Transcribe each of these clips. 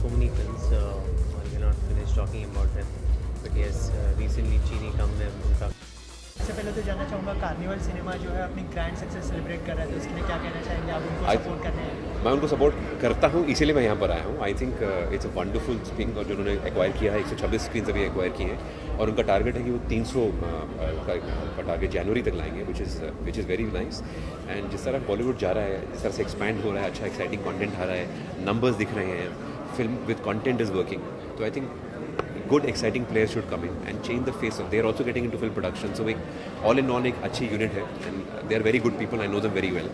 so many films. We cannot finish talking about them. But yes, recently चीनी कम में उनका। सबसे पहले तो जानना चाहूँगा कार्निवल सिनेमा जो है अपनी ग्रैंड सक्सेस सेलिब्रेट कर रहा है, तो इसके लिए क्या कहना चाहेंगे आप? उनको सपोर्ट करने हैं? मैं उनको सपोर्ट करता हूँ, इसीलिए मैं यहाँ पर आया हूँ। I think it's a wonderful thing. और जो उन्होंने एक्वायर किया है 126 स्क्रीन अभी एक्वायर की हैं और उनका टारगेट है कि वो 300 का टारगेट जनवरी तक लाएंगे, which is very nice. And जिस तरह बॉलीवुड जा रहा है, जिस तरह से एक्सपैंड हो रहा है, अच्छा एक्साइटिंग कंटेंट आ रहा है, नंबर्स दिख रहे हैं, film with content is working, तो I think good exciting players should come in and change the face of. They are also getting into film production, so एक all in all एक अच्छी unit है and they are very good people. I know them very well.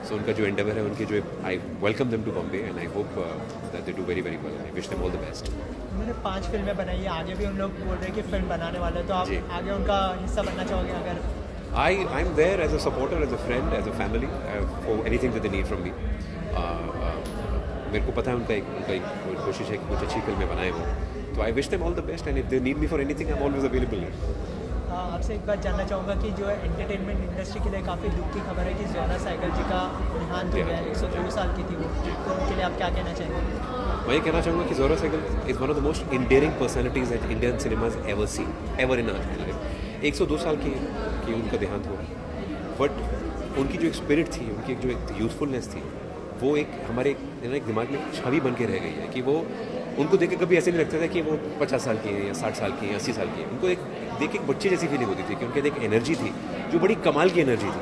So उनका जो endeavor है, उनकी जो I welcome them to Bombay and I hope that they do very very well. I wish them all the best. उन्होंने 5 फिल्में बनाई है, आगे भी उन लोग बोल रहे हैं कि फिल्म बनाने वाले हैं, तो आप आगे उनका हिस्सा बनना चाहोगे? अगर I'm there as a supporter, as a friend, as a family, for anything that they need from me. मेरे को पता है उनका एक कोशिश है कि कुछ अच्छी फिल्में बनाए वो, तो I wish them all the best and if they need me for anything I am always available. आपसे एक बात जानना चाहूँगा कि जो है एंटरटेनमेंट इंडस्ट्री के लिए काफ़ी दुख की खबर है कि जोरा सहगल जी का देहांत हो गया है। 102 साल की थी वो, तो उनके लिए आप क्या कहना चाहेंगे? मैं ये कहना चाहूँगा कि Zohra Sehgal is one of the most endearing personalities that Indian cinemas ever seen ever in our life. 102 साल की उनका देहांत हुआ, बट उनकी जो एक स्पिरिट थी, उनकी एक जो एक यूथफुलनेस थी, वो एक हमारे एक दिमाग में छवि बन के रह गई है कि वो उनको देख के कभी ऐसे नहीं लगता था कि वो 50 साल की हैं या 60 साल की हैं, 80 साल की हैं। उनको एक देख के एक बच्चे जैसी फीलिंग होती थी कि उनके एक एनर्जी थी जो बड़ी कमाल की एनर्जी थी।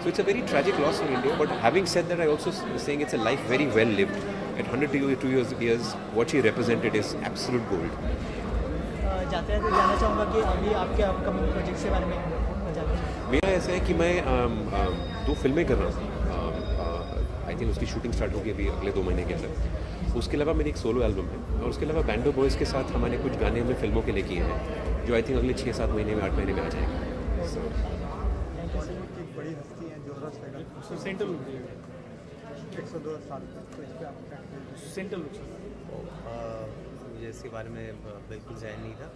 So it's a very tragic loss in India, but having said that I also saying it's a life very well lived. At 102 years what she represented is absolute gold. जाते हैं तो जानना चाहूँगा कि अभी आपके अपकमिंग प्रोजेक्ट्स के बारे में मेरा ऐसा है कि मैं 2 फिल्में कर रहा हूँ। आई थिंक उसकी शूटिंग स्टार्ट होगी अभी अगले 2 महीने के अंदर। उसके अलावा मेरी एक सोलो एल्बम है और उसके अलावा बैंडो बॉयज़ के साथ हमारे कुछ गाने हमने फिल्मों के लिए किए हैं जो आई थिंक अगले 6-7 महीने में 8 महीने में आ जाएंगे। बड़ी हस्ती है जोरा सहगल, सेंट्रल 102 साल, तो इस पे आप सेंट्रल मुझे इसके बारे में बिल्कुल ज़हन नहीं था।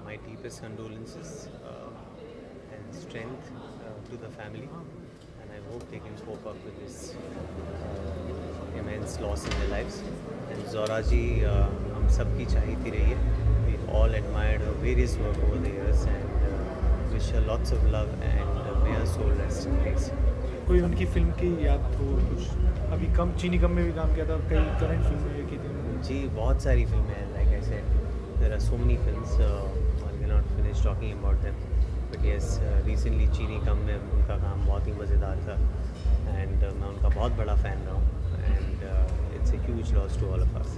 My deepest condolences and strength to the family and I hope they can cope up with this immense loss in their lives. And Zora ji हम सब की चाहती रही है. We all admired her various work over the years and wish her lots of love and may her soul rest in peace. कोई उनकी film की याद हो कुछ? अभी चीनी कम में भी काम किया था, कई करंट फिल्में भी की थी जी, बहुत सारी फिल्में हैं. Like I said, there are so many films. I cannot finish talking about them. But yes, recently चीनी कम में उनका काम बहुत ही मज़ेदार था and मैं उनका बहुत बड़ा फ़ैन रहा हूँ and it's a huge loss to all of us.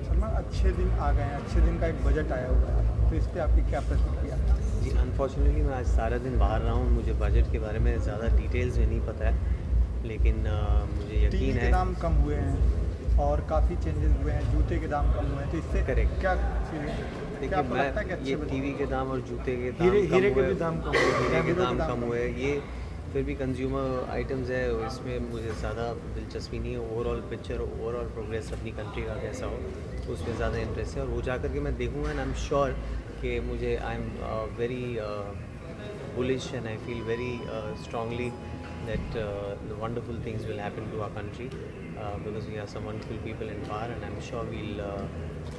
Salman, अच्छे दिन आ गए हैं, अच्छे दिन का एक बजट आया हुआ है, तो इस पर आपकी क्या प्रतिक्रिया? जी, अनफॉर्चुनेटली मैं आज सारा दिन बाहर रहा हूँ, मुझे बजट के बारे में ज़्यादा डिटेल्स में नहीं पता है, लेकिन मुझे यकीन है के दाम कम हुए हैं और काफ़ी चेंजेस हुए हैं, जूते के दाम कम हुए हैं, तो इससे करेक्ट क्या देखिए, मैं ये टीवी के दाम और जूते के दाम हीरे के भी दाम दाम कम हुए, हीरे के दाम कम हुए, ये फिर भी कंज्यूमर आइटम्स है, इसमें मुझे ज़्यादा दिलचस्पी नहीं है। ओवरऑल पिक्चर, ओवरऑल प्रोग्रेस अपनी कंट्री का कैसा हो, तो उसमें ज़्यादा इंटरेस्ट है और वो जा कर के मैं देखूँगा एंड आई एम श्योर कि मुझे I am very bullish and I feel very strongly that the wonderful things will happen to our country because we have some wonderful people in power and I'm sure we'll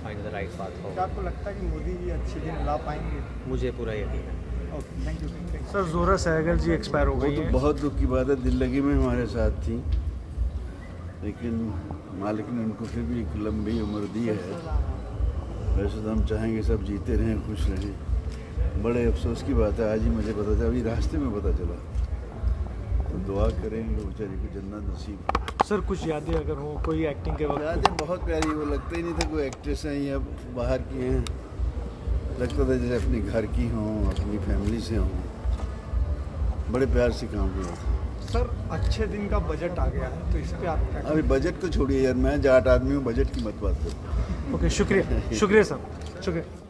find the right path forward. क्या आपको लगता है कि मोदी जी अच्छे दिन ला पाएंगे? मुझे पूरा यकीन है। Okay, thank you. सर, जोरा सहगल जी एक्सपायर हो गई वो तो बहुत दुख की बात है, दिल्लगी में हमारे साथ थी, लेकिन मालिक ने उनको फिर भी एक लंबी उम्र दी है। वैसे तो हम चाहेंगे सब जीते रहें, खुश रहें। बड़े अफसोस की बात है, आज ही मुझे पता चला, अभी रास्ते में पता चला, तो दुआ करेंगे बेचारी को जन्नत नसीब। सर, कुछ यादें अगर हो कोई एक्टिंग के वक्त? यादें बहुत प्यारी, वो लगता ही नहीं था कोई एक्ट्रेस हैं या बाहर की हैं, लगता था जैसे अपने घर की हों, अपनी फैमिली से हों, बड़े प्यार से काम किया था। सर, अच्छे दिन का बजट आ गया है, तो इस पर आप क्या? अभी बजट को छोड़िए यार, मैं जाट आदमी हूँ, बजट की मत बात करो। ओके, शुक्रिया सर, शुक्रिया।